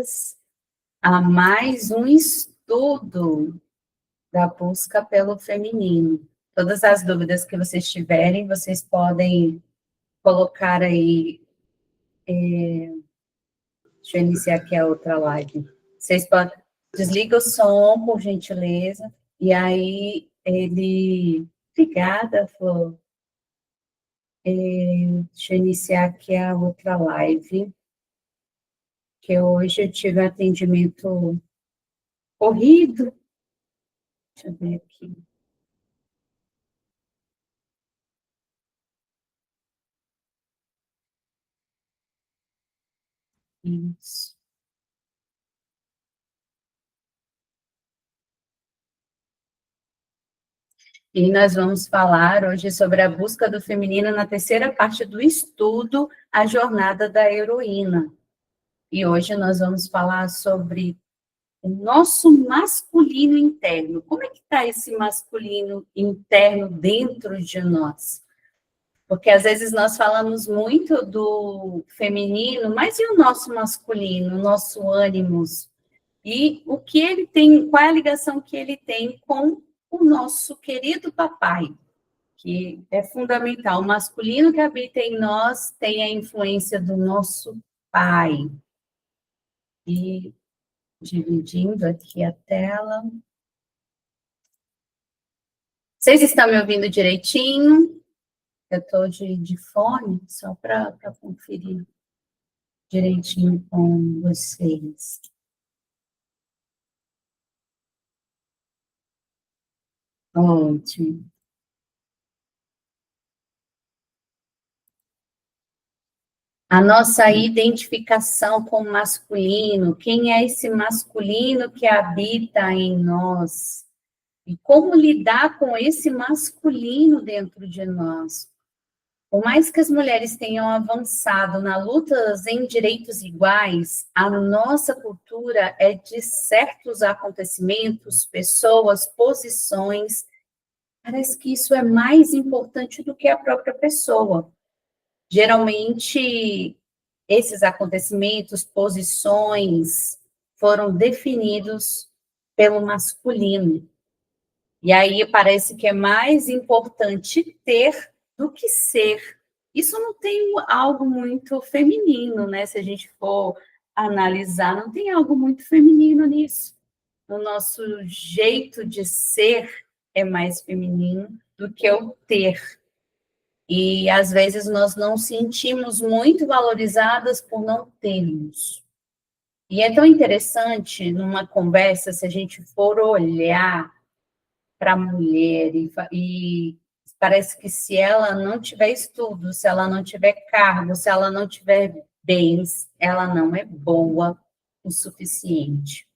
boas-vindas a mais um estudo da busca pelo feminino. Todas as dúvidas que vocês tiverem, vocês podem colocar aí. Deixa eu iniciar aqui a outra live. Vocês podem. Desliga o som, por gentileza. E aí, Obrigada, Flor. Deixa eu iniciar aqui a outra live. Que hoje eu tive um atendimento corrido. Deixa eu ver aqui. Isso. E nós vamos falar hoje sobre a busca do feminino na terceira parte do estudo, a jornada da heroína. E hoje nós vamos falar sobre o nosso masculino interno. Como é que está esse masculino interno dentro de nós? Porque às vezes nós falamos muito do feminino, mas e o nosso masculino, o nosso ânimos? E o que ele tem, qual é a ligação que ele tem com o nosso querido papai, que é fundamental. O masculino que habita em nós tem a influência do nosso pai. E dividindo aqui a tela. Vocês estão me ouvindo direitinho? Eu estou de fone, só para conferir direitinho com vocês. Ótimo. A nossa identificação com o masculino, quem é esse masculino que habita em nós? E como lidar com esse masculino dentro de nós? Por mais que as mulheres tenham avançado na luta em direitos iguais, a nossa cultura é de certos acontecimentos, pessoas, posições. Parece que isso é mais importante do que a própria pessoa. Geralmente, esses acontecimentos, posições, foram definidos pelo masculino. E aí parece que é mais importante ter do que ser. Isso não tem algo muito feminino, né? Se a gente for analisar, não tem algo muito feminino nisso. O nosso jeito de ser é mais feminino do que o ter. E, às vezes, nós não sentimos muito valorizadas por não termos. E é tão interessante, numa conversa, se a gente for olhar para a mulher, e parece que se ela não tiver estudo, se ela não tiver cargo, se ela não tiver bens, ela não é boa o suficiente.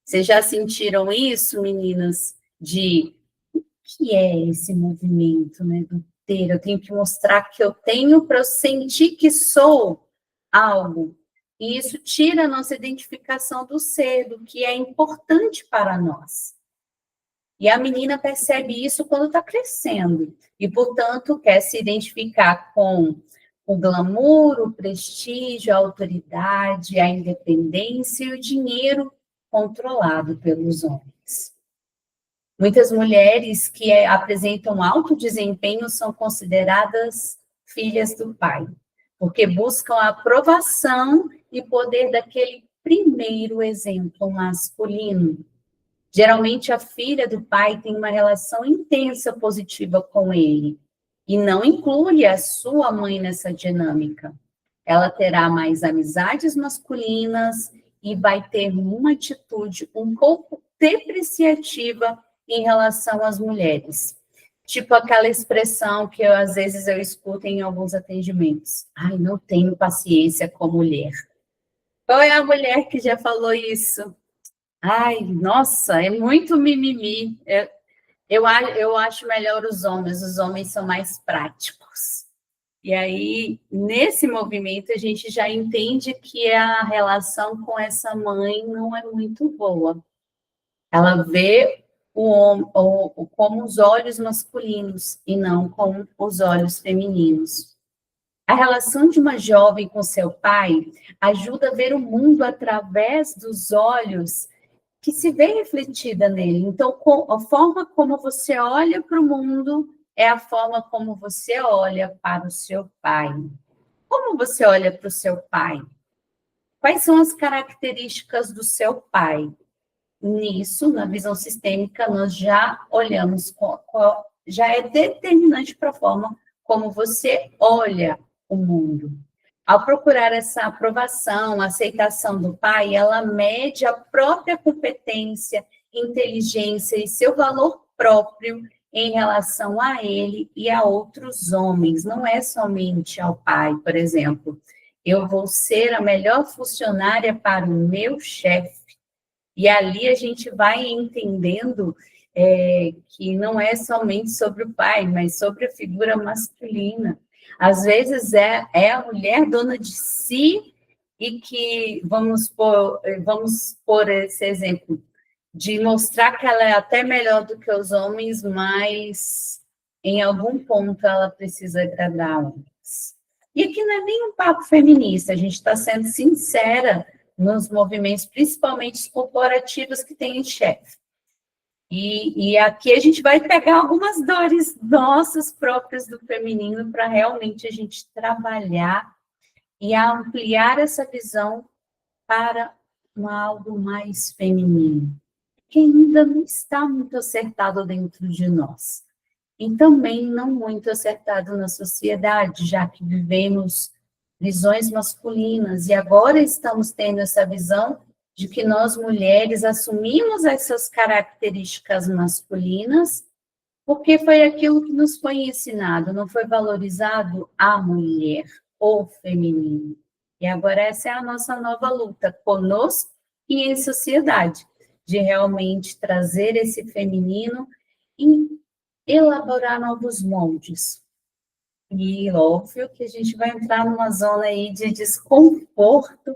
Vocês já sentiram isso, meninas? De o que é esse movimento, né, do ter? Eu tenho que mostrar que eu tenho para eu sentir que sou algo. E isso tira a nossa identificação do ser, do que é importante para nós. E a menina percebe isso quando está crescendo. E, portanto, quer se identificar com o glamour, o prestígio, a autoridade, a independência e o dinheiro controlado pelos homens. Muitas mulheres que apresentam alto desempenho são consideradas filhas do pai, porque buscam a aprovação e poder daquele primeiro exemplo masculino. Geralmente, a filha do pai tem uma relação intensa positiva com ele, e não inclui a sua mãe nessa dinâmica. Ela terá mais amizades masculinas e vai ter uma atitude um pouco depreciativa em relação às mulheres. Tipo aquela expressão que às vezes eu escuto em alguns atendimentos. Ai, não tenho paciência com mulher. Qual é a mulher que já falou isso? Ai, nossa, é muito mimimi. Eu acho melhor os homens são mais práticos. E aí, nesse movimento, a gente já entende que a relação com essa mãe não é muito boa. Ela vê o homem como os olhos masculinos e não com os olhos femininos. A relação de uma jovem com seu pai ajuda a ver o mundo através dos olhos que se vê refletida nele. Então, a forma como você olha para o mundo é a forma como você olha para o seu pai. Como você olha para o seu pai? Quais são as características do seu pai? Nisso, na visão sistêmica, nós já olhamos, já é determinante para a forma como você olha o mundo. Ao procurar essa aprovação, aceitação do pai, ela mede a própria competência, inteligência e seu valor próprio em relação a ele e a outros homens. Não é somente ao pai, por exemplo. Eu vou ser a melhor funcionária para o meu chefe. E ali a gente vai entendendo que não é somente sobre o pai, mas sobre a figura masculina. Às vezes é a mulher dona de si e que, vamos por esse exemplo, de mostrar que ela é até melhor do que os homens, mas em algum ponto ela precisa agradar homens. E aqui não é nem um papo feminista, a gente está sendo sincera nos movimentos, principalmente os corporativos que têm chefe. E aqui a gente vai pegar algumas dores nossas próprias do feminino para realmente a gente trabalhar e ampliar essa visão para algo mais feminino, que ainda não está muito acertado dentro de nós. E também não muito acertado na sociedade, já que vivemos visões masculinas, e agora estamos tendo essa visão de que nós, mulheres, assumimos essas características masculinas, porque foi aquilo que nos foi ensinado, não foi valorizado a mulher, ou feminino. E agora essa é a nossa nova luta, conosco e em sociedade, de realmente trazer esse feminino e elaborar novos moldes. E óbvio que a gente vai entrar numa zona aí de desconforto,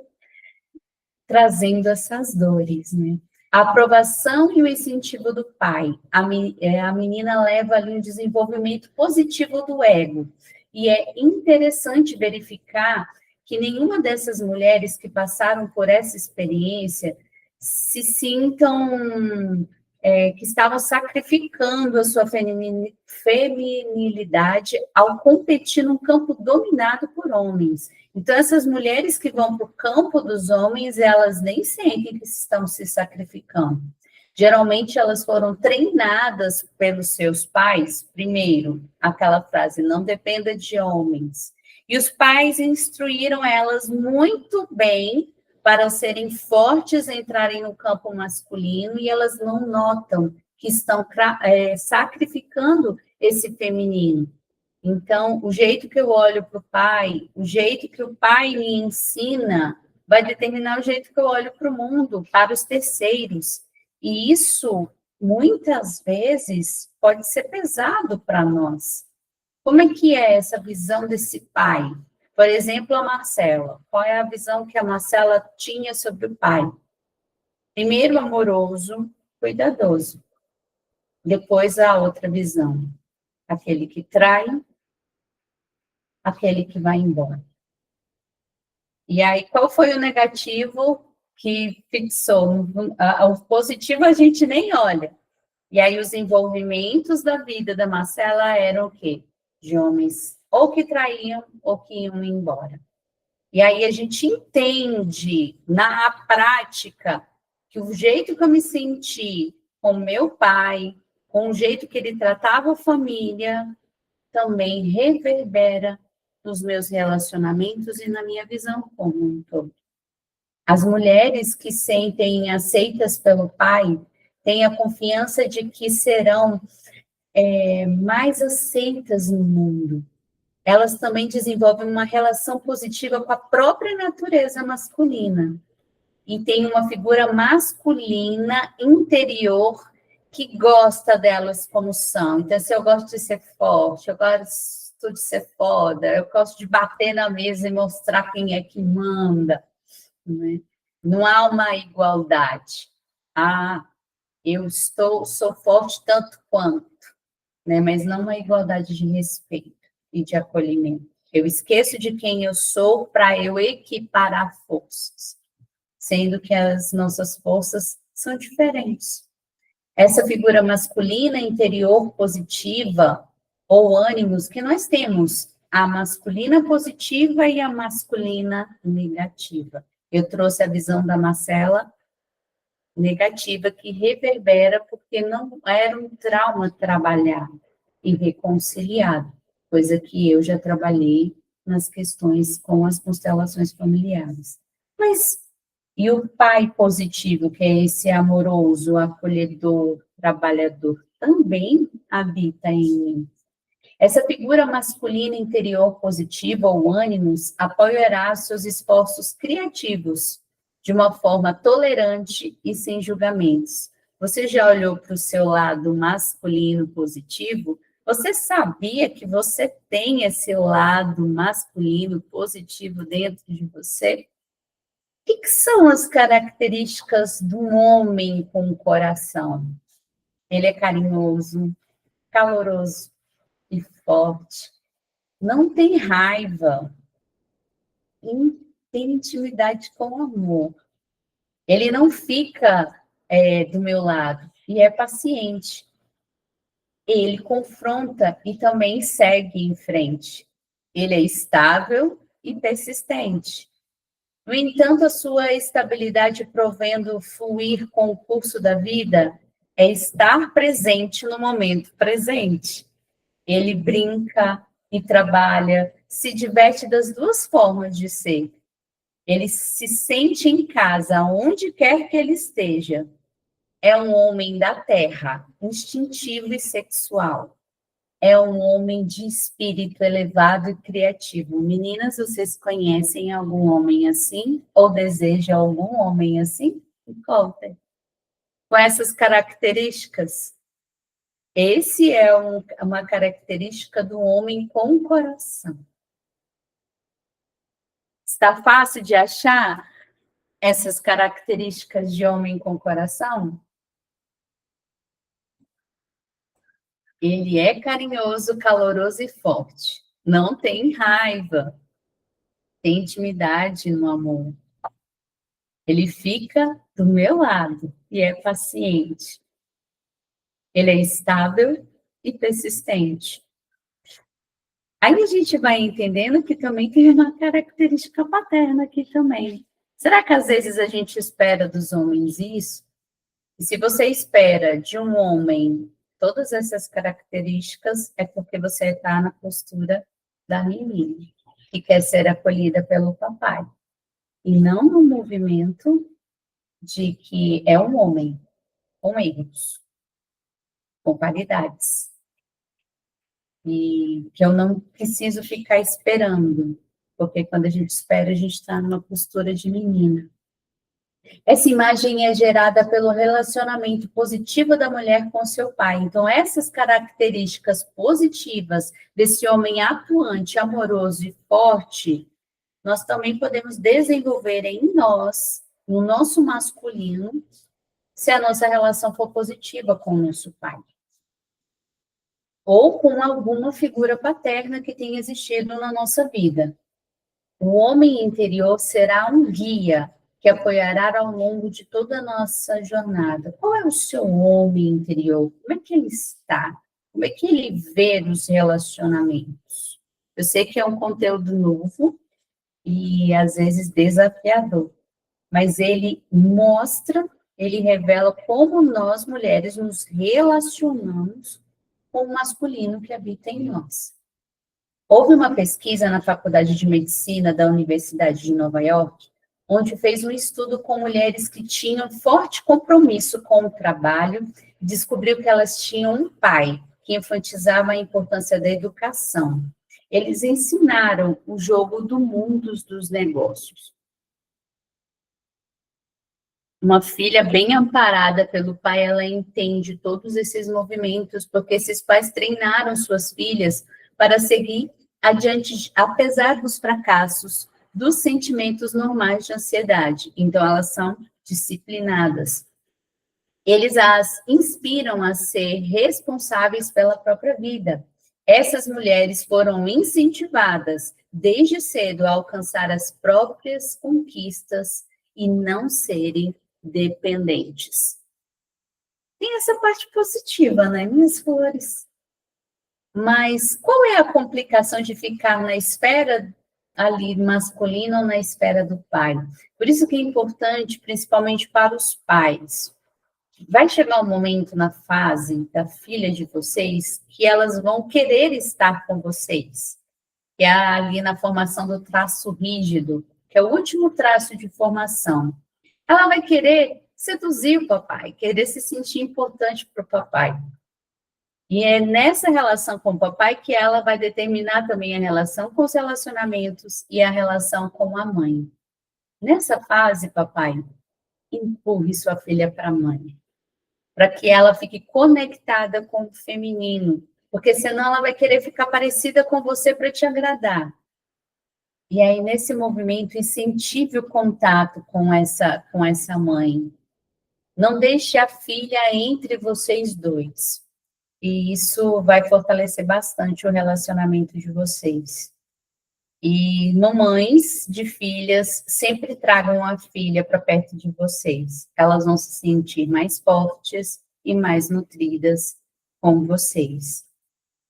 trazendo essas dores, né? A aprovação e o incentivo do pai. A menina leva ali um desenvolvimento positivo do ego. E é interessante verificar que nenhuma dessas mulheres que passaram por essa experiência se sintam que estavam sacrificando a sua feminilidade ao competir num campo dominado por homens. Então, essas mulheres que vão para o campo dos homens, elas nem sentem que estão se sacrificando. Geralmente, elas foram treinadas pelos seus pais, primeiro, aquela frase, não dependa de homens. E os pais instruíram elas muito bem para serem fortes, entrarem no campo masculino, e elas não notam que estão sacrificando esse feminino. Então, o jeito que eu olho para o pai, o jeito que o pai me ensina, vai determinar o jeito que eu olho para o mundo, para os terceiros. E isso, muitas vezes, pode ser pesado para nós. Como é que é essa visão desse pai? Por exemplo, a Marcela. Qual é a visão que a Marcela tinha sobre o pai? Primeiro, amoroso, cuidadoso. Depois, a outra visão. Aquele que trai, aquele que vai embora. E aí, qual foi o negativo que fixou? O positivo a gente nem olha. E aí, os envolvimentos da vida da Marcela eram o quê? De homens ou que traíam ou que iam embora. E aí a gente entende na prática que o jeito que eu me senti com meu pai, com o jeito que ele tratava a família, também reverbera nos meus relacionamentos e na minha visão como um todo. As mulheres que sentem aceitas pelo pai têm a confiança de que serão mais aceitas no mundo. Elas também desenvolvem uma relação positiva com a própria natureza masculina. E tem uma figura masculina interior que gosta delas como são. Então, se eu gosto de ser forte, eu gosto de ser foda, eu gosto de bater na mesa e mostrar quem é que manda. Né? Não há uma igualdade. Sou forte tanto quanto, né? Mas não uma igualdade de respeito e de acolhimento. Eu esqueço de quem eu sou para eu equiparar forças, sendo que as nossas forças são diferentes. Essa figura masculina interior positiva, ou ânimos, que nós temos a masculina positiva e a masculina negativa. Eu trouxe a visão da Marcela negativa, que reverbera porque não era um trauma trabalhado e reconciliado, coisa que eu já trabalhei nas questões com as constelações familiares. Mas e o pai positivo, que é esse amoroso, acolhedor, trabalhador, também habita em mim. Essa figura masculina interior positiva, ou ânimos, apoiará seus esforços criativos de uma forma tolerante e sem julgamentos. Você já olhou para o seu lado masculino positivo? Você sabia que você tem esse lado masculino positivo dentro de você? O que são as características de um homem com coração? Ele é carinhoso, caloroso e forte. Não tem raiva. Tem intimidade com o amor. Ele não fica do meu lado e é paciente. Ele confronta e também segue em frente. Ele é estável e persistente. No entanto, a sua estabilidade provendo fluir com o curso da vida é estar presente no momento presente. Ele brinca e trabalha, se diverte das duas formas de ser. Ele se sente em casa, onde quer que ele esteja. É um homem da terra, instintivo e sexual. É um homem de espírito elevado e criativo. Meninas, vocês conhecem algum homem assim? Ou desejam algum homem assim? Me contem. Com essas características. Esse é uma característica do homem com coração. Está fácil de achar essas características de homem com coração? Ele é carinhoso, caloroso e forte. Não tem raiva. Tem intimidade no amor. Ele fica do meu lado e é paciente. Ele é estável e persistente. Aí a gente vai entendendo que também tem uma característica paterna aqui também. Será que às vezes a gente espera dos homens isso? E se você espera de um homem todas essas características, é porque você está na postura da menina, que quer ser acolhida pelo papai. E não no movimento de que é um homem com erros, com qualidades. E que eu não preciso ficar esperando, porque quando a gente espera, a gente está numa postura de menina. Essa imagem é gerada pelo relacionamento positivo da mulher com seu pai. Então, essas características positivas desse homem atuante, amoroso e forte, nós também podemos desenvolver em nós, no nosso masculino, se a nossa relação for positiva com o nosso pai. Ou com alguma figura paterna que tenha existido na nossa vida. O homem interior será um guia que apoiará ao longo de toda a nossa jornada. Qual é o seu homem interior? Como é que ele está? Como é que ele vê os relacionamentos? Eu sei que é um conteúdo novo e, às vezes, desafiador, mas ele mostra, ele revela como nós, mulheres, nos relacionamos com o masculino que habita em nós. Houve uma pesquisa na Faculdade de Medicina da Universidade de Nova York, onde fez um estudo com mulheres que tinham forte compromisso com o trabalho e descobriu que elas tinham um pai que enfatizava a importância da educação. Eles ensinaram o jogo do mundo dos negócios. Uma filha bem amparada pelo pai, ela entende todos esses movimentos, porque esses pais treinaram suas filhas para seguir adiante, apesar dos fracassos, dos sentimentos normais de ansiedade. Então, elas são disciplinadas. Eles as inspiram a ser responsáveis pela própria vida. Essas mulheres foram incentivadas desde cedo, a alcançar as próprias conquistas e não serem dependentes. Tem essa parte positiva, né, minhas flores? Mas qual é a complicação de ficar na esfera ali masculina ou na esfera do pai? Por isso que é importante, principalmente para os pais. Vai chegar um momento na fase da filha de vocês que elas vão querer estar com vocês. Que é ali na formação do traço rígido, que é o último traço de formação. Ela vai querer seduzir o papai, querer se sentir importante para o papai. E é nessa relação com o papai que ela vai determinar também a relação com os relacionamentos e a relação com a mãe. Nessa fase, papai, empurre sua filha para a mãe, para que ela fique conectada com o feminino, porque senão ela vai querer ficar parecida com você para te agradar. E aí, nesse movimento, incentive o contato com essa mãe. Não deixe a filha entre vocês dois. E isso vai fortalecer bastante o relacionamento de vocês. E mamães de filhas, sempre tragam a filha para perto de vocês. Elas vão se sentir mais fortes e mais nutridas com vocês.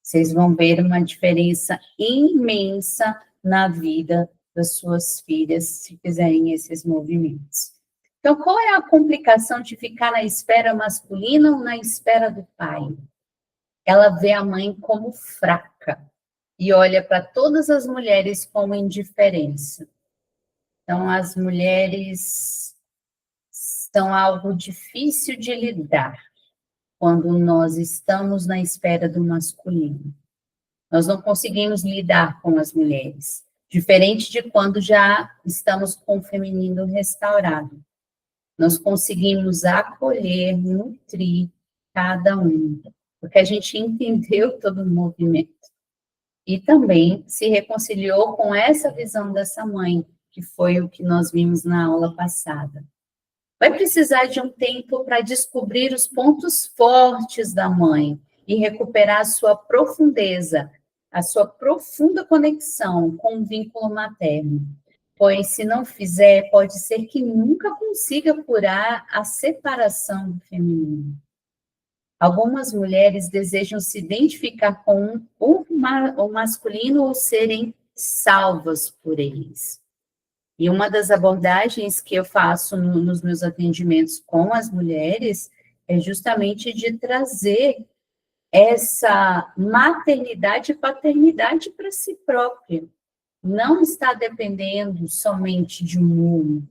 Vocês vão ver uma diferença imensa na vida das suas filhas, se fizerem esses movimentos. Então, qual é a complicação de ficar na esfera masculina ou na esfera do pai? Ela vê a mãe como fraca e olha para todas as mulheres com indiferença. Então, as mulheres são algo difícil de lidar quando nós estamos na esfera do masculino. Nós não conseguimos lidar com as mulheres, diferente de quando já estamos com o feminino restaurado. Nós conseguimos acolher, nutrir cada um, porque a gente entendeu todo o movimento. E também se reconciliou com essa visão dessa mãe, que foi o que nós vimos na aula passada. Vai precisar de um tempo para descobrir os pontos fortes da mãe e recuperar a sua profundeza, a sua profunda conexão com o vínculo materno. Pois, se não fizer, pode ser que nunca consiga curar a separação do feminino. Algumas mulheres desejam se identificar com o masculino ou serem salvas por eles. E uma das abordagens que eu faço nos meus atendimentos com as mulheres é justamente de trazer essa maternidade e paternidade para si própria. Não está dependendo somente de um homem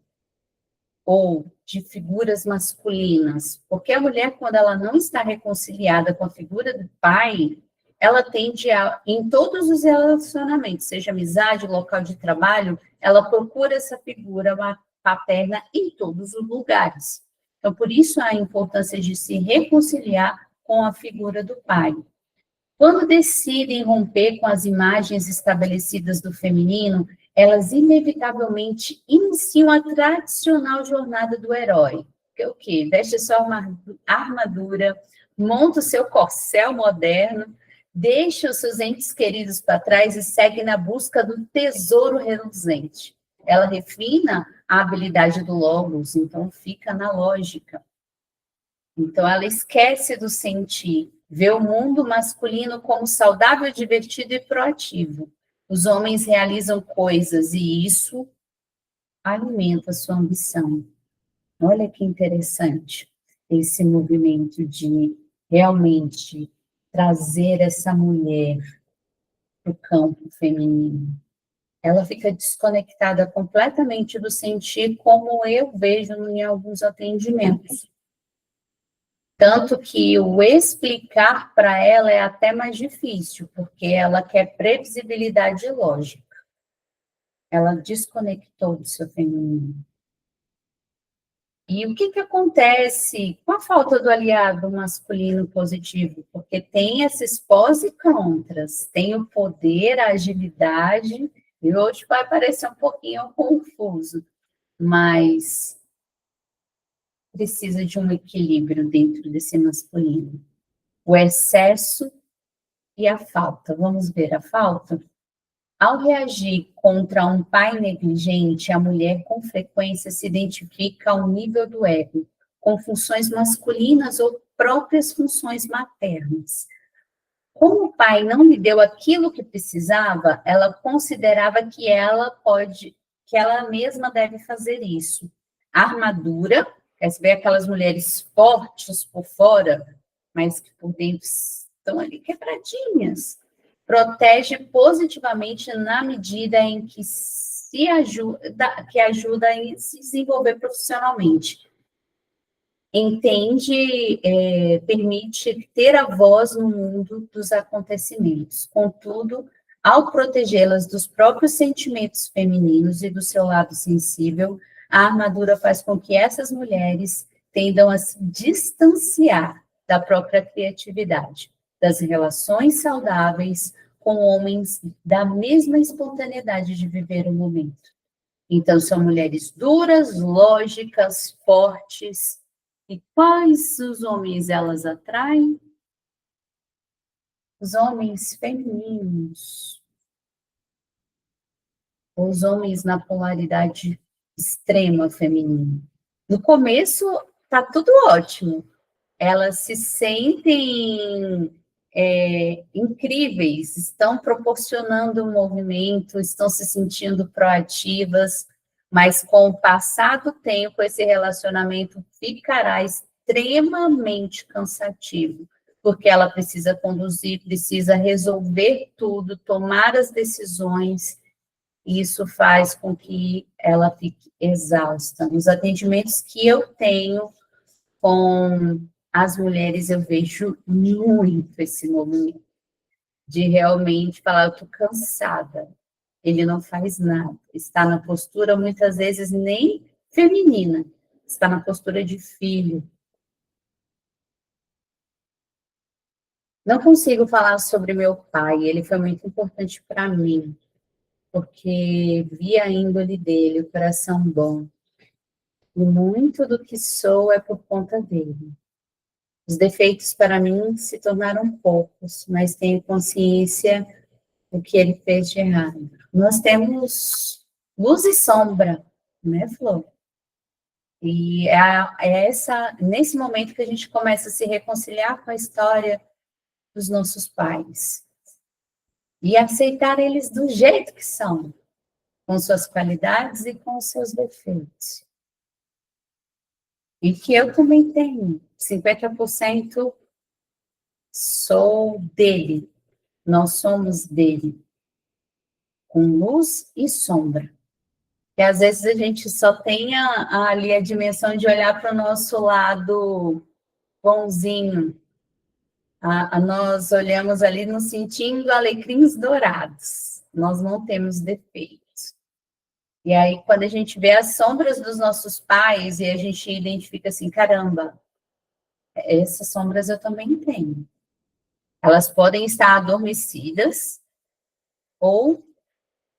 ou de figuras masculinas, porque a mulher, quando ela não está reconciliada com a figura do pai, ela tende a, em todos os relacionamentos, seja amizade, local de trabalho, ela procura essa figura paterna em todos os lugares. Então, por isso a importância de se reconciliar com a figura do pai. Quando decidem romper com as imagens estabelecidas do feminino, elas inevitavelmente iniciam a tradicional jornada do herói. Que é o quê? Veste sua armadura, monta o seu corcel moderno, deixa os seus entes queridos para trás e segue na busca do tesouro reluzente. Ela refina a habilidade do logos, então fica na lógica. Então, ela esquece do sentir, vê o mundo masculino como saudável, divertido e proativo. Os homens realizam coisas e isso alimenta a sua ambição. Olha que interessante esse movimento de realmente trazer essa mulher para o campo feminino. Ela fica desconectada completamente do sentir, como eu vejo em alguns atendimentos. Tanto que o explicar para ela é até mais difícil, porque ela quer previsibilidade e lógica. Ela desconectou do seu feminino. E o que acontece com a falta do aliado masculino positivo? Porque tem esses pós e contras, tem o poder, a agilidade, e hoje vai parecer um pouquinho confuso, mas precisa de um equilíbrio dentro desse masculino. O excesso e a falta. Vamos ver a falta? Ao reagir contra um pai negligente, a mulher com frequência se identifica ao nível do ego, com funções masculinas ou próprias funções maternas. Como o pai não lhe deu aquilo que precisava, ela considerava que ela mesma deve fazer isso. A armadura, você vê aquelas mulheres fortes por fora, mas que por dentro estão ali quebradinhas, protege positivamente na medida em que ajuda a se desenvolver profissionalmente. Entende, permite ter a voz no mundo dos acontecimentos. Contudo, ao protegê-las dos próprios sentimentos femininos e do seu lado sensível, a armadura faz com que essas mulheres tendam a se distanciar da própria criatividade, das relações saudáveis com homens da mesma espontaneidade de viver o momento. Então, são mulheres duras, lógicas, fortes. E quais os homens elas atraem? Os homens femininos. Os homens na polaridade extrema feminina. No começo, tá tudo ótimo. Elas se sentem incríveis, estão proporcionando um movimento, estão se sentindo proativas, mas com o passar do tempo, esse relacionamento ficará extremamente cansativo, porque ela precisa conduzir, precisa resolver tudo, tomar as decisões, e isso faz com que ela fique exausta. Nos atendimentos que eu tenho com as mulheres, eu vejo muito esse movimento de realmente falar, eu estou cansada. Ele não faz nada, está na postura, muitas vezes, nem feminina, está na postura de filho. Não consigo falar sobre meu pai, ele foi muito importante para mim, porque vi a índole dele, o coração bom. E muito do que sou é por conta dele. Os defeitos, para mim, se tornaram poucos, mas tenho consciência do que ele fez de errado. Nós temos luz e sombra, né, Flor? E é nesse momento que a gente começa a se reconciliar com a história dos nossos pais. E aceitar eles do jeito que são, com suas qualidades e com seus defeitos. E que eu também tenho. 50% sou dele, nós somos dele, com luz e sombra. E às vezes a gente só tem ali a dimensão de olhar para o nosso lado bonzinho. Nós olhamos ali nos sentindo alecrins dourados, nós não temos defeitos. E aí, quando a gente vê as sombras dos nossos pais, e a gente identifica assim, caramba, essas sombras eu também tenho. Elas podem estar adormecidas, ou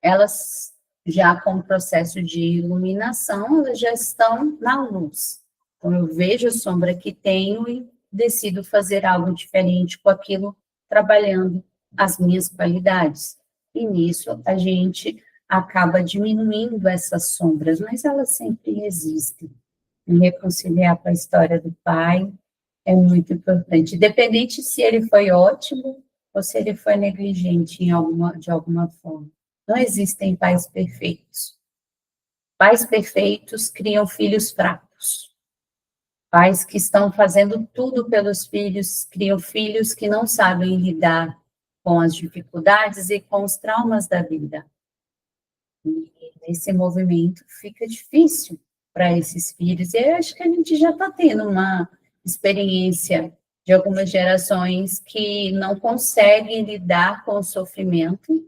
elas, já com o processo de iluminação, elas já estão na luz. Então, eu vejo a sombra que tenho e decido fazer algo diferente com aquilo, trabalhando as minhas qualidades. E nisso, a gente acaba diminuindo essas sombras, mas elas sempre existem. Me reconciliar com a história do pai é muito importante, independente se ele foi ótimo ou se ele foi negligente de alguma forma. Não existem pais perfeitos. Pais perfeitos criam filhos fracos. Pais que estão fazendo tudo pelos filhos, criam filhos que não sabem lidar com as dificuldades e com os traumas da vida. E esse movimento fica difícil para esses filhos. E eu acho que a gente já está tendo uma experiência de algumas gerações que não conseguem lidar com o sofrimento,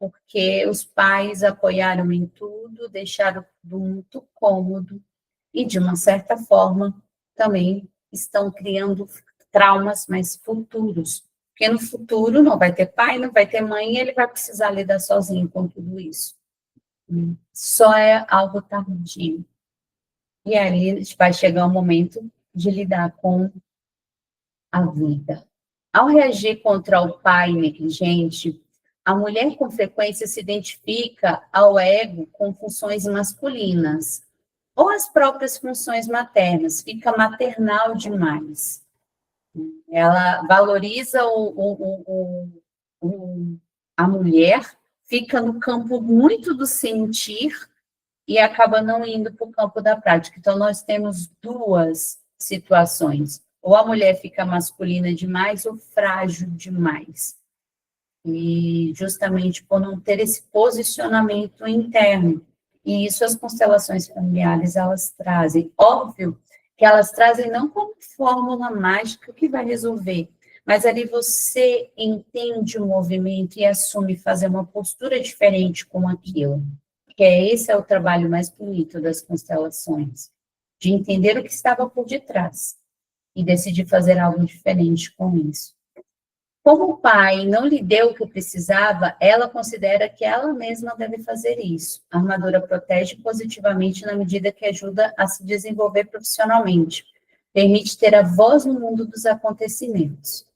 porque os pais apoiaram em tudo, deixaram tudo muito cômodo, e de uma certa forma também estão criando traumas mais futuros, porque no futuro não vai ter pai, não vai ter mãe, e ele vai precisar lidar sozinho com tudo isso. Só é algo tardio. E aí vai chegar o momento de lidar com a vida. Ao reagir contra o pai negligente, a mulher com frequência se identifica ao ego com funções masculinas, ou as próprias funções maternas, fica maternal demais. Ela valoriza a mulher, fica no campo muito do sentir e acaba não indo para o campo da prática. Então, nós temos duas situações. Ou a mulher fica masculina demais ou frágil demais. E justamente por não ter esse posicionamento interno. E isso as constelações familiares, elas trazem. Óbvio que elas trazem não como fórmula mágica que vai resolver, mas ali você entende o movimento e assume fazer uma postura diferente com aquilo. Porque esse é o trabalho mais bonito das constelações, de entender o que estava por detrás e decidir fazer algo diferente com isso. Como o pai não lhe deu o que precisava, ela considera que ela mesma deve fazer isso. A armadura protege positivamente na medida que ajuda a se desenvolver profissionalmente. Permite ter a voz no mundo dos acontecimentos.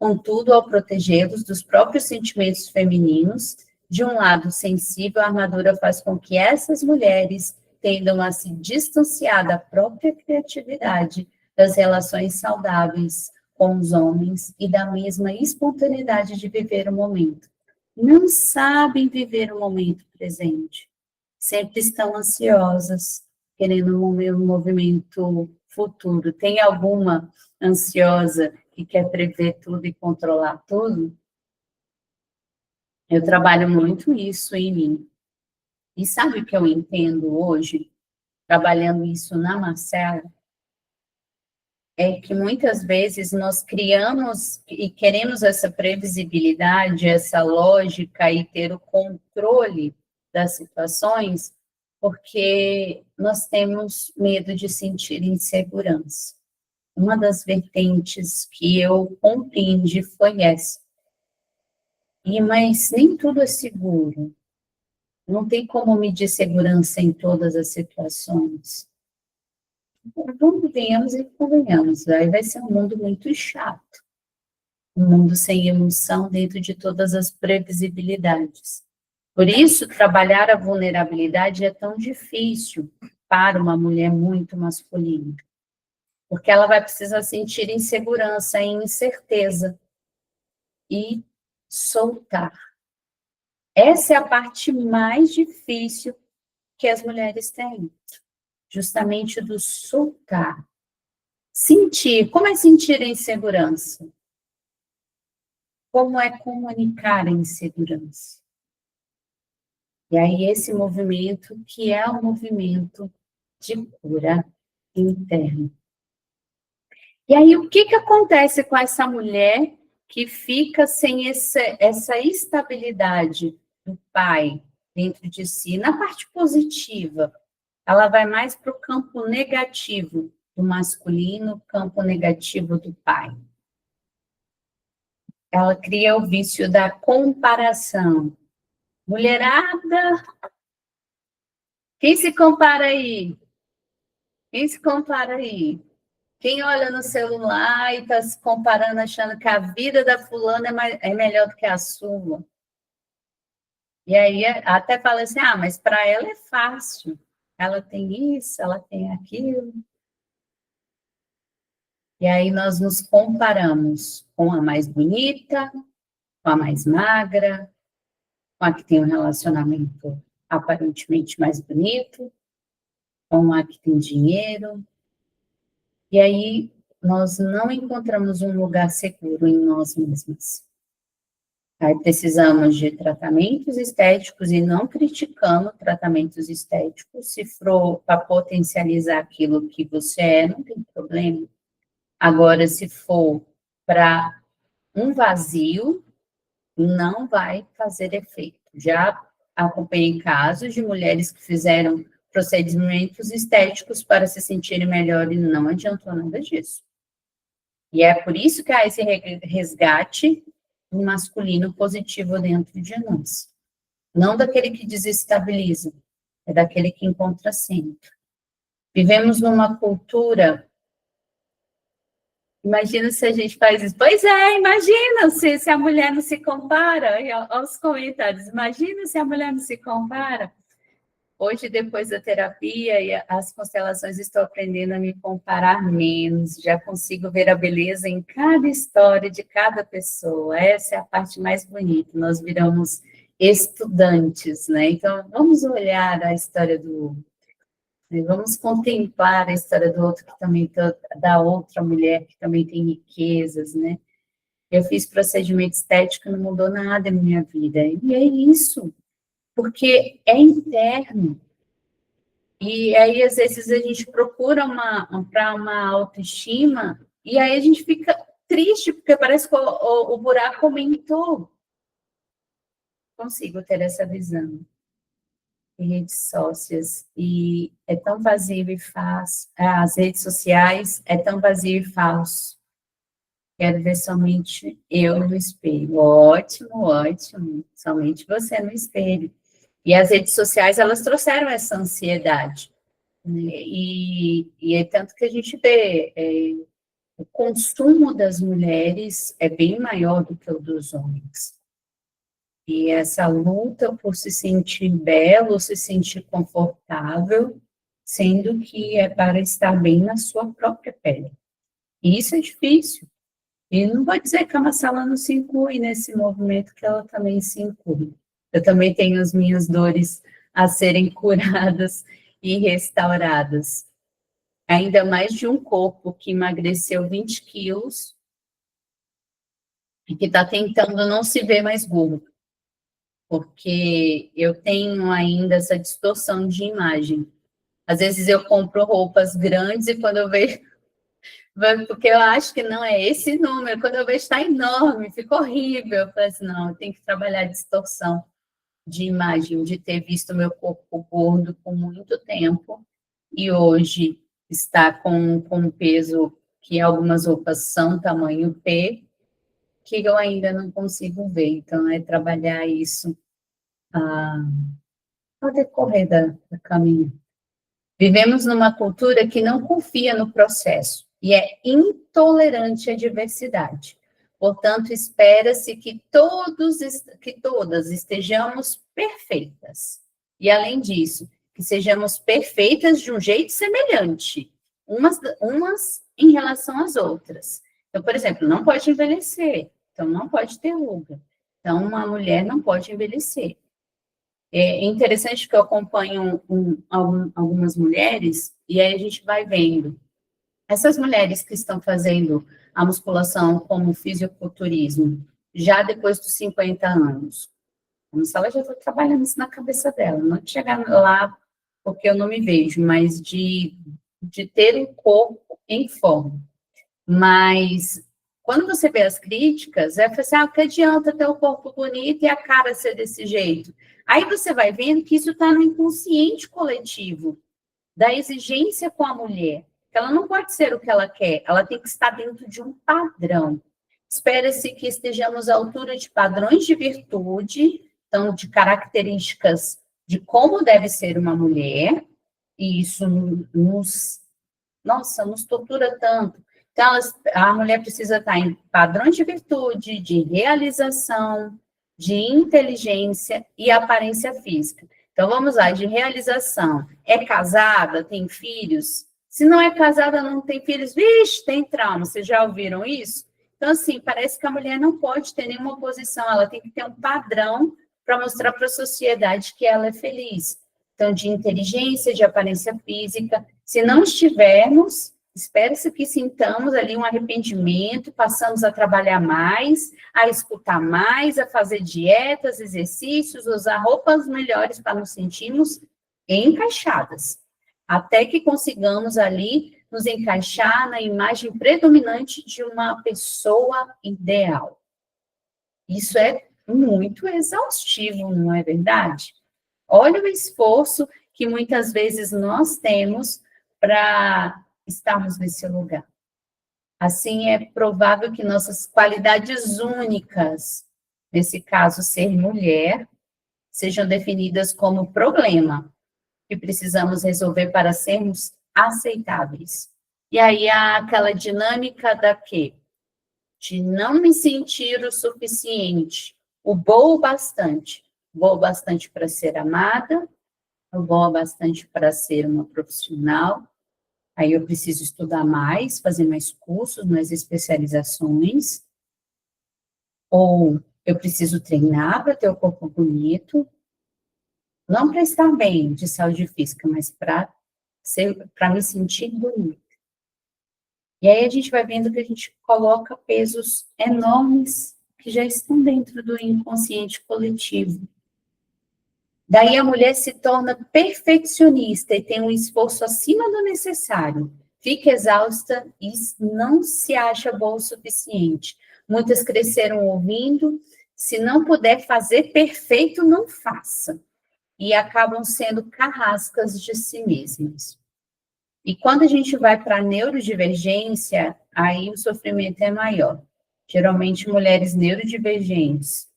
Contudo, ao protegê-los dos próprios sentimentos femininos, de um lado sensível, a armadura faz com que essas mulheres tendam a se distanciar da própria criatividade, das relações saudáveis com os homens e da mesma espontaneidade de viver o momento. Não sabem viver o momento presente. Sempre estão ansiosas, querendo um movimento futuro. Tem alguma ansiosa que quer prever tudo e controlar tudo? Eu trabalho muito isso em mim. E sabe o que eu entendo hoje, trabalhando isso na Marcela? É que muitas vezes nós criamos e queremos essa previsibilidade, essa lógica e ter o controle das situações, porque nós temos medo de sentir insegurança. Uma das vertentes que eu compreendi foi essa. Mas nem tudo é seguro. Não tem como medir segurança em todas as situações. Venhamos e convenhamos, aí vai ser um mundo muito chato. Um mundo sem emoção dentro de todas as previsibilidades. Por isso, trabalhar a vulnerabilidade é tão difícil para uma mulher muito masculina. Porque ela vai precisar sentir insegurança e incerteza. E soltar. Essa é a parte mais difícil que as mulheres têm. Justamente do soltar. Sentir. Como é sentir a insegurança? Como é comunicar a insegurança? E aí esse movimento que é o movimento de cura interna. E aí o que acontece com essa mulher que fica sem essa estabilidade do pai dentro de si? Na parte positiva, ela vai mais para o campo negativo do masculino, campo negativo do pai. Ela cria o vício da comparação. Mulherada, quem se compara aí? Quem se compara aí? Quem olha no celular e está se comparando, achando que a vida da fulana é melhor do que a sua. E aí até fala assim, mas para ela é fácil. Ela tem isso, ela tem aquilo. E aí nós nos comparamos com a mais bonita, com a mais magra, com a que tem um relacionamento aparentemente mais bonito, com a que tem dinheiro. E aí nós não encontramos um lugar seguro em nós mesmas. Aí precisamos de tratamentos estéticos e não criticando tratamentos estéticos. Se for para potencializar aquilo que você é, não tem problema. Agora, se for para um vazio, não vai fazer efeito. Já acompanhei casos de mulheres que fizeram procedimentos estéticos para se sentirem melhor e não adiantou nada disso. E é por isso que há esse resgate masculino positivo dentro de nós. Não daquele que desestabiliza, é daquele que encontra centro. Vivemos numa cultura Imagina se a gente faz isso. Pois é, imagina se a mulher não se compara. Olha os comentários. Imagina se a mulher não se compara. Hoje, depois da terapia e as constelações, estou aprendendo a me comparar menos. Já consigo ver a beleza em cada história de cada pessoa. Essa é a parte mais bonita. Nós viramos estudantes, né? Então, vamos olhar a história do outro, né? Vamos contemplar a história do outro, que também da outra mulher, que também tem riquezas, né? Eu fiz procedimento estético, não mudou nada na minha vida. E é isso, porque é interno. E aí, às vezes, a gente procura para uma autoestima, e aí a gente fica triste, porque parece que o buraco aumentou. Consigo ter essa visão. E redes sociais, e é tão vazio e falso. As redes sociais é tão vazio e falso. Quero ver somente eu no espelho. Ótimo, ótimo. Somente você no espelho. E as redes sociais, elas trouxeram essa ansiedade, né? E é tanto que a gente vê, o consumo das mulheres é bem maior do que o dos homens. E essa luta por se sentir belo, se sentir confortável, sendo que é para estar bem na sua própria pele. E isso é difícil. E não vou dizer que a Marcela não se inclui nesse movimento, que ela também se inclui. Eu também tenho as minhas dores a serem curadas e restauradas. Ainda mais de um corpo que emagreceu 20 quilos e que está tentando não se ver mais gordo, porque eu tenho ainda essa distorção de imagem. Às vezes eu compro roupas grandes e quando eu vejo, porque eu acho que não é esse número, quando eu vejo está enorme, fica horrível. Eu falo assim, não, eu tenho que trabalhar a distorção de imagem, de ter visto meu corpo gordo por muito tempo e hoje está com um peso que algumas roupas são tamanho P, que eu ainda não consigo ver. Então, é trabalhar isso ao decorrer da caminho. Vivemos numa cultura que não confia no processo e é intolerante à diversidade. Portanto, espera-se que todas estejamos perfeitas. E, além disso, que sejamos perfeitas de um jeito semelhante, umas em relação às outras. Então, por exemplo, não pode envelhecer, então não pode ter ruga. Então, uma mulher não pode envelhecer. É interessante que eu acompanho algumas mulheres, e aí a gente vai vendo. Essas mulheres que estão fazendo a musculação como fisiculturismo, já depois dos 50 anos, como se ela já está trabalhando isso na cabeça dela, não de chegar lá porque eu não me vejo, mas de ter um corpo em forma. Mas quando você vê as críticas, assim, que adianta ter o corpo bonito e a cara ser desse jeito? Aí você vai vendo que isso está no inconsciente coletivo, da exigência com a mulher. Ela não pode ser o que ela quer, ela tem que estar dentro de um padrão. Espera-se que estejamos à altura de padrões de virtude, então, de características de como deve ser uma mulher, e isso nos tortura tanto. Então, a mulher precisa estar em padrões de virtude, de realização, de inteligência e aparência física. Então, vamos lá, de realização. É casada? Tem filhos? Se não é casada, não tem filhos, vixe, tem trauma. Vocês já ouviram isso? Então, assim, parece que a mulher não pode ter nenhuma posição, ela tem que ter um padrão para mostrar para a sociedade que ela é feliz. Então, de inteligência, de aparência física. Se não estivermos, espera-se que sintamos ali um arrependimento, passamos a trabalhar mais, a escutar mais, a fazer dietas, exercícios, usar roupas melhores para nos sentirmos encaixadas, até que consigamos ali nos encaixar na imagem predominante de uma pessoa ideal. Isso é muito exaustivo, não é verdade? Olha o esforço que muitas vezes nós temos para estarmos nesse lugar. Assim, é provável que nossas qualidades únicas, nesse caso, ser mulher, sejam definidas como problema que precisamos resolver para sermos aceitáveis. E aí há aquela dinâmica da quê? De não me sentir o suficiente, o bom o bastante para ser amada, o bom o bastante para ser uma profissional. Aí eu preciso estudar mais, fazer mais cursos, mais especializações, ou eu preciso treinar para ter o corpo bonito, não para estar bem de saúde física, mas para me sentir bonita. E aí a gente vai vendo que a gente coloca pesos enormes que já estão dentro do inconsciente coletivo. Daí a mulher se torna perfeccionista e tem um esforço acima do necessário. Fica exausta e não se acha boa o suficiente. Muitas cresceram ouvindo, se não puder fazer perfeito, não faça. E acabam sendo carrascas de si mesmas. E quando a gente vai para a neurodivergência, aí o sofrimento é maior. Geralmente, mulheres neurodivergentes,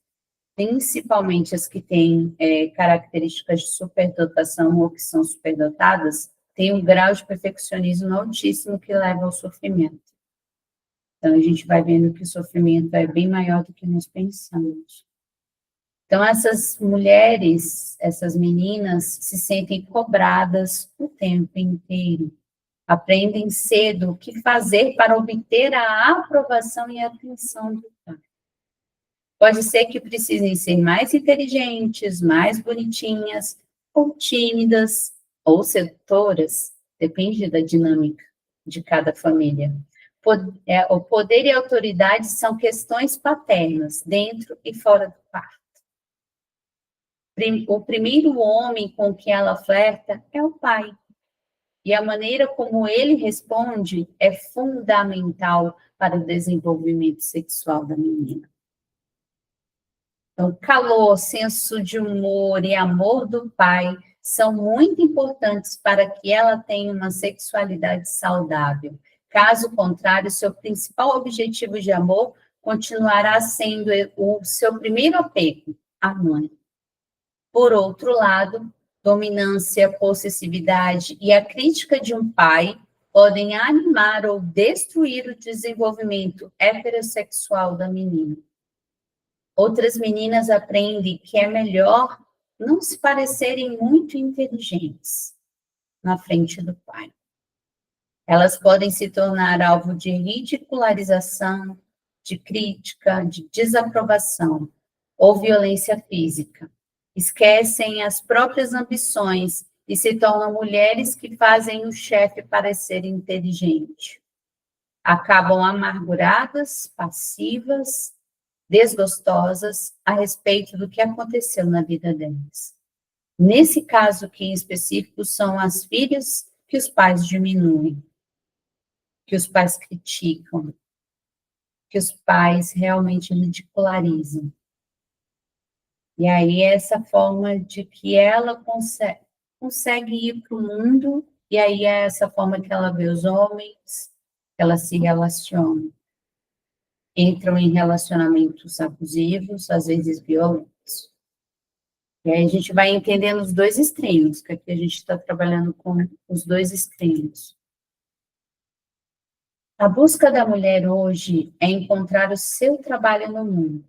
principalmente as que têm características de superdotação ou que são superdotadas, têm um grau de perfeccionismo altíssimo que leva ao sofrimento. Então, a gente vai vendo que o sofrimento é bem maior do que nós pensamos. Então, essas mulheres, essas meninas, se sentem cobradas o tempo inteiro. Aprendem cedo o que fazer para obter a aprovação e a atenção do pai. Pode ser que precisem ser mais inteligentes, mais bonitinhas, ou tímidas, ou sedutoras, depende da dinâmica de cada família. O poder e a autoridade são questões paternas, dentro e fora do quarto. O primeiro homem com que ela flerta é o pai. E a maneira como ele responde é fundamental para o desenvolvimento sexual da menina. Então, calor, senso de humor e amor do pai são muito importantes para que ela tenha uma sexualidade saudável. Caso contrário, seu principal objetivo de amor continuará sendo o seu primeiro apego, a mãe. Por outro lado, dominância, possessividade e a crítica de um pai podem animar ou destruir o desenvolvimento heterossexual da menina. Outras meninas aprendem que é melhor não se parecerem muito inteligentes na frente do pai. Elas podem se tornar alvo de ridicularização, de crítica, de desaprovação ou violência física. Esquecem as próprias ambições e se tornam mulheres que fazem o chefe parecer inteligente. Acabam amarguradas, passivas, desgostosas a respeito do que aconteceu na vida delas. Nesse caso aqui em específico, são as filhas que os pais diminuem, que os pais criticam, que os pais realmente ridicularizam. E aí, essa forma de que ela consegue ir para o mundo, e aí é essa forma que ela vê os homens, ela se relaciona. Entram em relacionamentos abusivos, às vezes violentos. E aí a gente vai entendendo os dois extremos, que aqui a gente está trabalhando com os dois extremos. A busca da mulher hoje é encontrar o seu trabalho no mundo,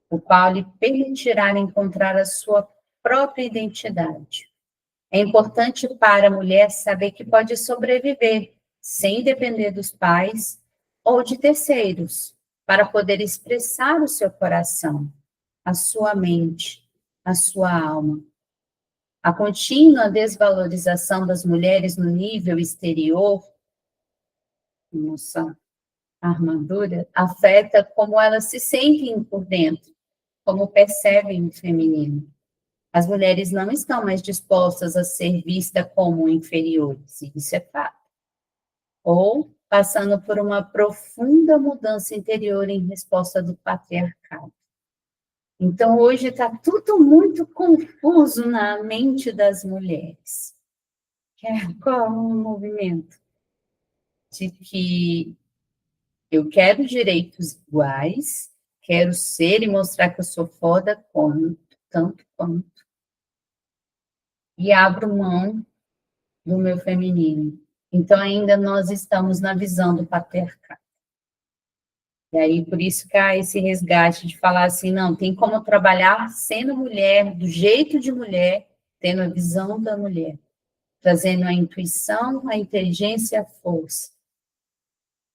o qual lhe permitirá encontrar a sua própria identidade. É importante para a mulher saber que pode sobreviver sem depender dos pais ou de terceiros, para poder expressar o seu coração, a sua mente, a sua alma. A contínua desvalorização das mulheres no nível exterior, nossa armadura, afeta como elas se sentem por dentro, como percebem o feminino. As mulheres não estão mais dispostas a ser vistas como inferiores, isso é fato. Ou passando por uma profunda mudança interior em resposta do patriarcado. Então, hoje está tudo muito confuso na mente das mulheres. Qual é o movimento? De que eu quero direitos iguais, quero ser e mostrar que eu sou foda tanto quanto. E abro mão do meu feminino. Então, ainda nós estamos na visão do patriarcado. E aí, por isso que há esse resgate de falar assim, não, tem como trabalhar sendo mulher, do jeito de mulher, tendo a visão da mulher, trazendo a intuição, a inteligência e a força.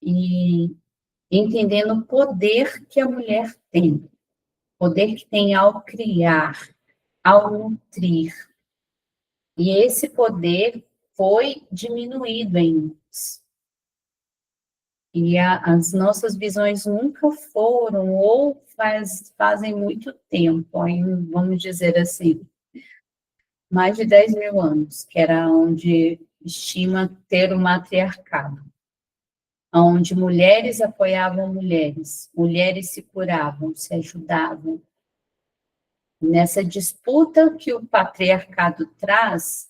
E entendendo o poder que a mulher tem, poder que tem ao criar, ao nutrir. E esse poder foi diminuído em nós. E as nossas visões nunca foram, ou fazem muito tempo, aí vamos dizer assim, mais de 10 mil anos, que era onde estima ter o matriarcado, onde mulheres apoiavam mulheres, mulheres se curavam, se ajudavam. Nessa disputa que o patriarcado traz,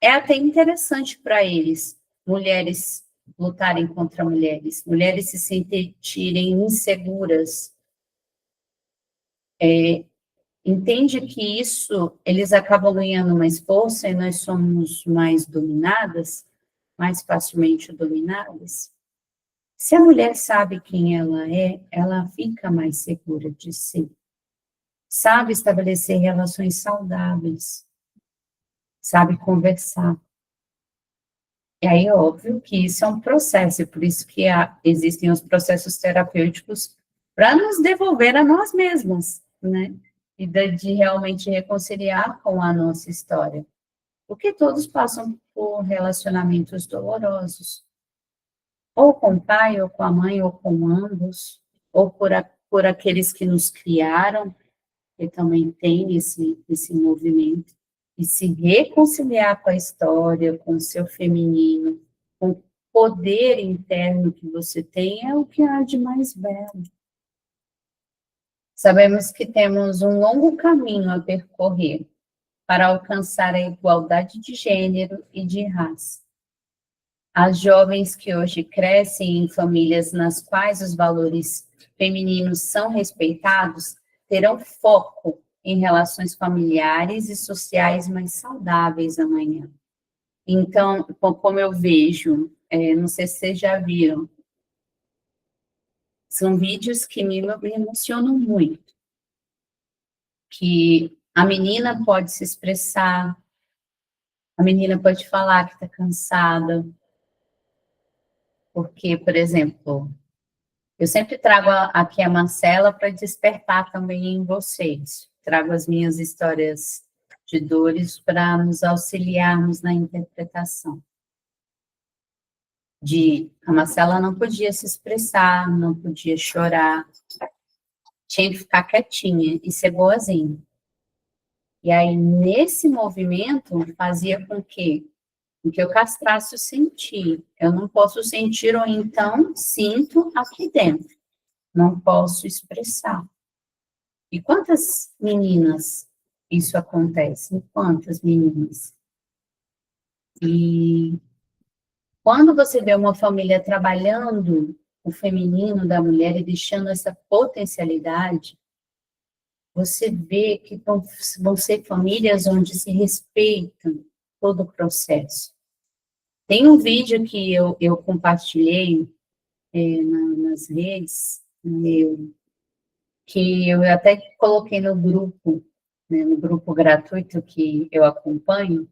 é até interessante para eles, mulheres lutarem contra mulheres, mulheres se sentirem inseguras. Entende que isso, eles acabam ganhando mais força e nós somos mais dominadas, mais facilmente dominadas? Se a mulher sabe quem ela é, ela fica mais segura de si. Sabe estabelecer relações saudáveis. Sabe conversar. E aí, é óbvio que isso é um processo, e por isso que existem os processos terapêuticos para nos devolver a nós mesmos, né? E de realmente reconciliar com a nossa história. Porque todos passam por relacionamentos dolorosos. Ou com o pai, ou com a mãe, ou com ambos. Ou por aqueles que nos criaram, que também tem esse movimento. E se reconciliar com a história, com o seu feminino, com o poder interno que você tem, é o que há de mais belo. Sabemos que temos um longo caminho a percorrer para alcançar a igualdade de gênero e de raça. As jovens que hoje crescem em famílias nas quais os valores femininos são respeitados terão foco em relações familiares e sociais mais saudáveis amanhã. Então, como eu vejo, não sei se vocês já viram, são vídeos que me emocionam muito, que a menina pode se expressar, a menina pode falar que está cansada, porque, por exemplo, eu sempre trago aqui a Marcela para despertar também em vocês. Trago as minhas histórias de dores para nos auxiliarmos na interpretação. A Marcela não podia se expressar, não podia chorar, tinha que ficar quietinha e ser boazinha. E aí, nesse movimento, fazia com que eu castrasse o sentir. Eu não posso sentir, ou então sinto aqui dentro. Não posso expressar. E quantas meninas isso acontece? Quantas meninas? E quando você vê uma família trabalhando o feminino da mulher e deixando essa potencialidade, você vê que vão ser famílias onde se respeitam todo o processo. Tem um vídeo que eu compartilhei nas redes, que eu até coloquei no grupo, né, no grupo gratuito que eu acompanho,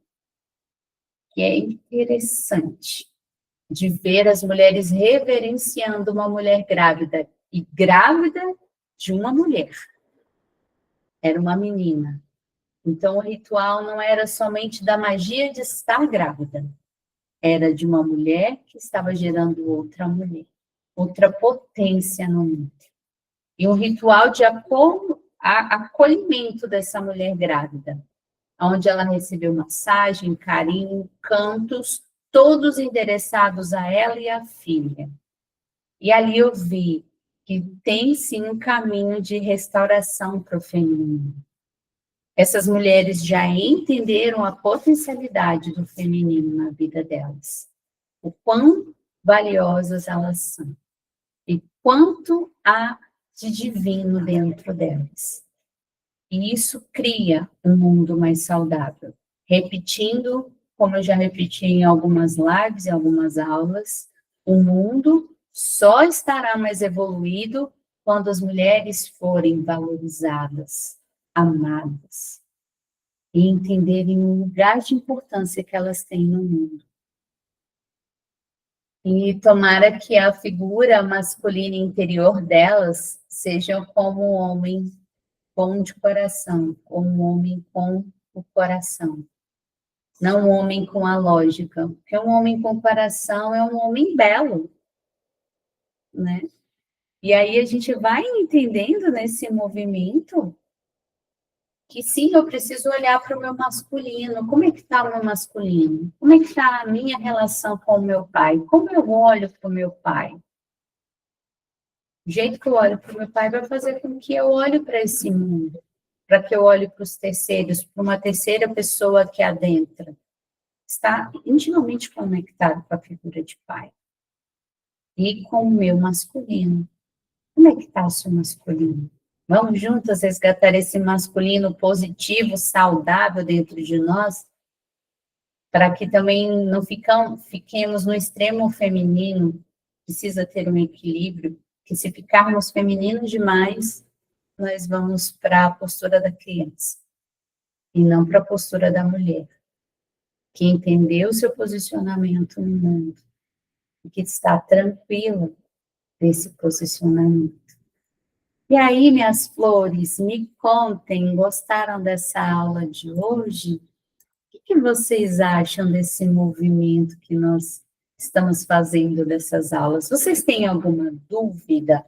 que é interessante de ver as mulheres reverenciando uma mulher grávida, e grávida de uma mulher. Era uma menina. Então, o ritual não era somente da magia de estar grávida, era de uma mulher que estava gerando outra mulher, outra potência no mundo. E um ritual de acolhimento dessa mulher grávida, onde ela recebeu massagem, carinho, cantos, todos endereçados a ela e à filha. E ali eu vi que tem sim um caminho de restauração para o feminino. Essas mulheres já entenderam a potencialidade do feminino na vida delas, o quão valiosas elas são e quanto há de divino dentro delas. E isso cria um mundo mais saudável, repetindo como eu já repeti em algumas lives, em algumas aulas, o mundo só estará mais evoluído quando as mulheres forem valorizadas, amadas, e entenderem o lugar de importância que elas têm no mundo. E tomara que a figura masculina interior delas seja como um homem bom de coração, ou um homem com o coração. Não um homem com a lógica, porque um homem com coração é um homem belo, né? E aí a gente vai entendendo nesse movimento que sim, eu preciso olhar para o meu masculino. Como é que está o meu masculino? Como é que está a minha relação com o meu pai? Como eu olho para o meu pai? O jeito que eu olho para o meu pai vai fazer com que eu olhe para esse mundo, para que eu olhe para os terceiros, para uma terceira pessoa que adentra. Está intimamente conectado com a figura de pai. E com o meu masculino. Como é que está o seu masculino? Vamos juntas resgatar esse masculino positivo, saudável dentro de nós, para que também não fiquemos no extremo feminino. Precisa ter um equilíbrio, que se ficarmos femininos demais, nós vamos para a postura da criança, e não para a postura da mulher, que entendeu o seu posicionamento no mundo, e que está tranquila desse posicionamento. E aí, minhas flores, me contem, gostaram dessa aula de hoje? O que vocês acham desse movimento que nós estamos fazendo dessas aulas? Vocês têm alguma dúvida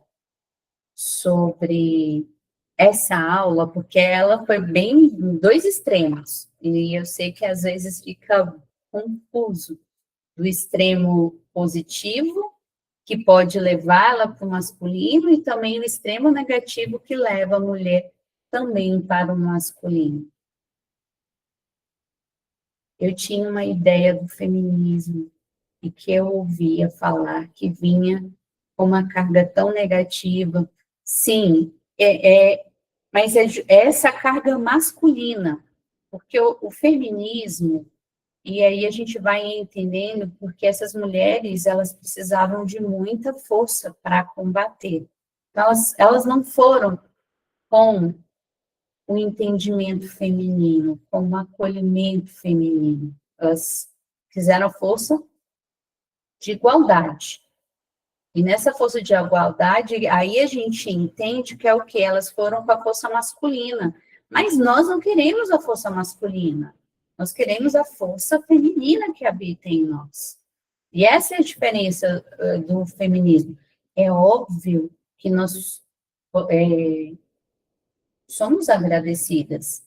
sobre essa aula? Porque ela foi bem em dois extremos, e eu sei que às vezes fica confuso do extremo positivo, que pode levá-la para o masculino, e também o extremo negativo, que leva a mulher também para o masculino. Eu tinha uma ideia do feminismo, e que eu ouvia falar que vinha com uma carga tão negativa. Sim, mas é essa carga masculina, porque o feminismo, e aí a gente vai entendendo porque essas mulheres, elas precisavam de muita força para combater. Então, elas não foram com o entendimento feminino, com o acolhimento feminino. Elas fizeram força de igualdade. E nessa força de igualdade, aí a gente entende que é o que? Elas foram com a força masculina. Mas nós não queremos a força masculina. Nós queremos a força feminina que habita em nós. E essa é a diferença do feminismo. É óbvio que nós somos agradecidas.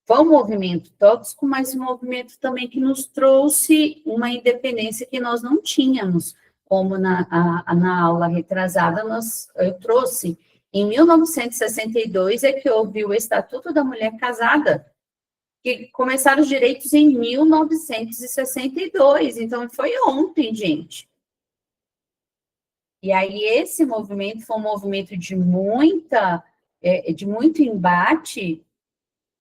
Foi um movimento tóxico, mas um movimento também que nos trouxe uma independência que nós não tínhamos, como na aula retrasada eu trouxe. Em 1962 é que houve o Estatuto da Mulher Casada, que começaram os direitos em 1962, então foi ontem, gente. E aí esse movimento foi um movimento de muito embate,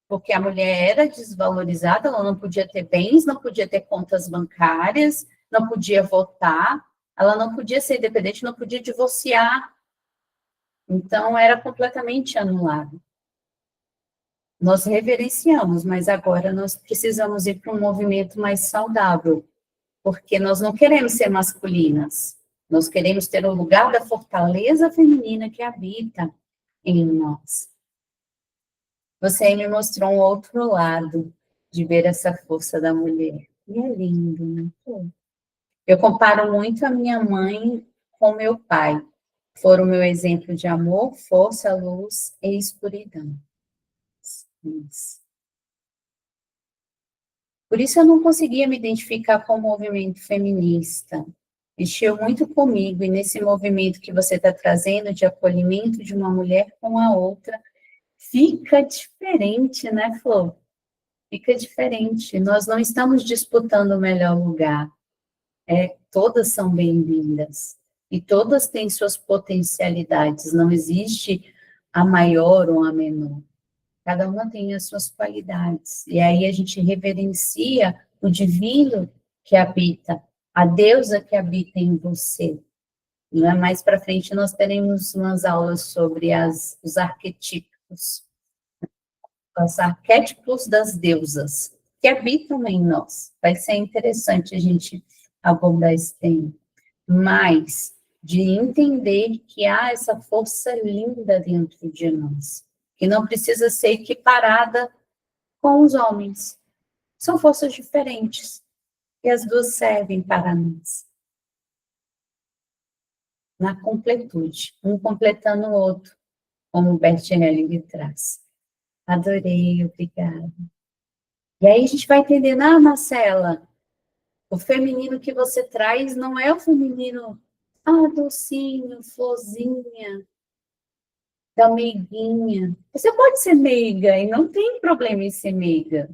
porque a mulher era desvalorizada, ela não podia ter bens, não podia ter contas bancárias, não podia votar, ela não podia ser independente, não podia divorciar. Então, era completamente anulado. Nós reverenciamos, mas agora nós precisamos ir para um movimento mais saudável, porque nós não queremos ser masculinas, nós queremos ter o lugar da fortaleza feminina que habita em nós. Você aí me mostrou um outro lado de ver essa força da mulher. E é lindo, né? Eu comparo muito a minha mãe com meu pai. Foram meu exemplo de amor, força, luz e escuridão. Por isso eu não conseguia me identificar com o movimento feminista. Mexeu muito comigo, e nesse movimento que você está trazendo de acolhimento de uma mulher com a outra, fica diferente, né, Flor? Fica diferente. Nós não estamos disputando o melhor lugar. Todas são bem-vindas. E todas têm suas potencialidades. Não existe a maior ou a menor. Cada uma tem as suas qualidades. E aí a gente reverencia o divino que habita, a deusa que habita em você. Não é? Mais para frente nós teremos umas aulas sobre os arquetipos, os arquétipos das deusas que habitam em nós. Vai ser interessante a gente abordar esse tema. Mas de entender que há essa força linda dentro de nós, que não precisa ser equiparada com os homens. São forças diferentes, e as duas servem para nós. Na completude, um completando o outro, como o Bert Helling traz. Adorei, obrigada. E aí a gente vai entender, Marcela, o feminino que você traz não é o feminino, docinho, florzinha, da meiguinha. Você pode ser meiga e não tem problema em ser meiga.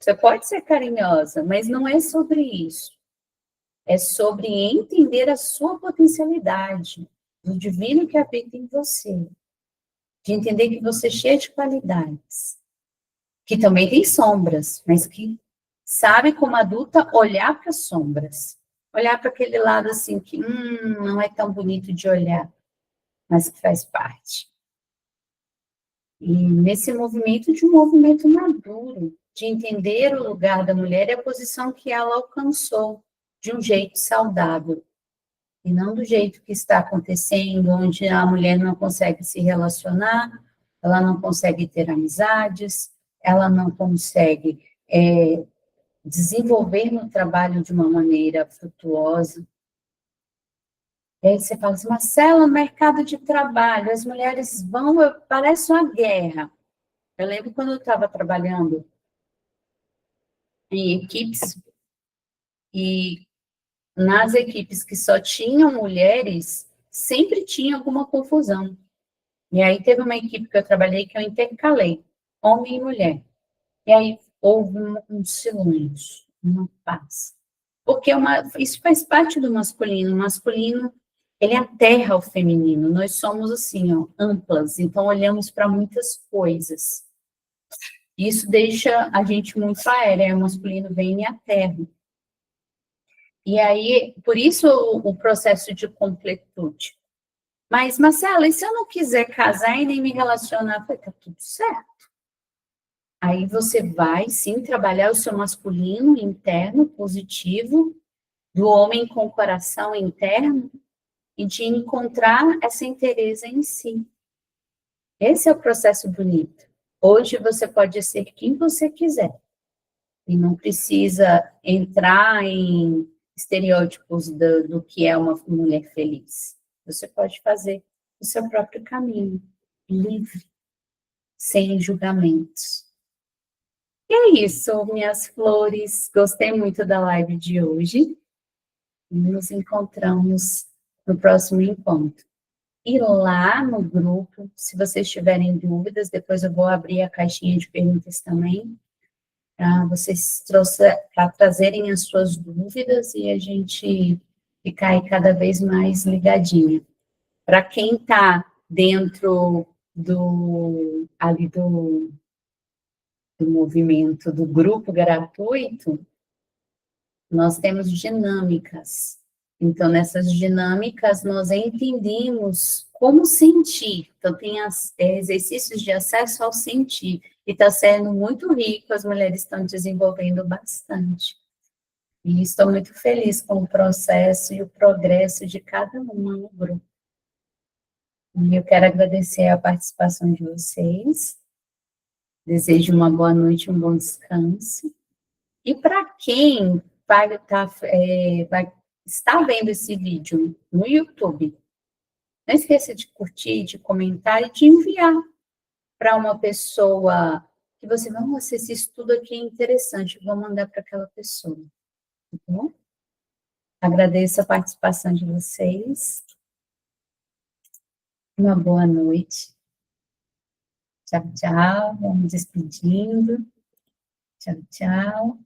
Você pode ser carinhosa, mas não é sobre isso. É sobre entender a sua potencialidade, do divino que habita em você. De entender que você é cheia de qualidades. Que também tem sombras, mas que sabe como adulta olhar para as sombras. Olhar para aquele lado assim que não é tão bonito de olhar, mas que faz parte. E nesse movimento de um movimento maduro, de entender o lugar da mulher e a posição que ela alcançou, de um jeito saudável. E não do jeito que está acontecendo, onde a mulher não consegue se relacionar, ela não consegue ter amizades, ela não consegue desenvolver no trabalho de uma maneira frutuosa. E aí você fala assim, Marcela, no mercado de trabalho, as mulheres vão, parece uma guerra. Eu lembro quando eu estava trabalhando em equipes, e nas equipes que só tinham mulheres, sempre tinha alguma confusão. E aí teve uma equipe que eu trabalhei que eu intercalei, homem e mulher. E aí houve um silêncio, uma paz. Porque isso faz parte do masculino. O masculino, ele aterra o feminino. Nós somos assim, amplas, então olhamos para muitas coisas. Isso deixa a gente muito aérea, o masculino vem e aterra. E aí, por isso o processo de completude. Mas, Marcela, e se eu não quiser casar e nem me relacionar? Falei, tá tudo certo. Aí você vai, sim, trabalhar o seu masculino interno, positivo, do homem com coração interno, e de encontrar essa inteireza em si. Esse é o processo bonito. Hoje você pode ser quem você quiser. E não precisa entrar em estereótipos do que é uma mulher feliz. Você pode fazer o seu próprio caminho, livre, sem julgamentos. E é isso, minhas flores. Gostei muito da live de hoje. Nos encontramos no próximo encontro. E lá no grupo, se vocês tiverem dúvidas, depois eu vou abrir a caixinha de perguntas também, para vocês trazerem as suas dúvidas e a gente ficar aí cada vez mais ligadinha. Para quem está dentro ali do movimento do grupo gratuito, nós temos dinâmicas. Então, nessas dinâmicas, nós entendemos como sentir. Então, tem exercícios de acesso ao sentir. E está sendo muito rico, as mulheres estão desenvolvendo bastante. E estou muito feliz com o processo e o progresso de cada uma no grupo. E eu quero agradecer a participação de vocês. Desejo uma boa noite, um bom descanso. E para quem vai estar vendo esse vídeo no YouTube, não esqueça de curtir, de comentar e de enviar para uma pessoa que você vai, nossa, esse estudo aqui é interessante, vou mandar para aquela pessoa. Tá bom? Agradeço a participação de vocês. Uma boa noite. Tchau, tchau. Vamos despedindo. Tchau, tchau.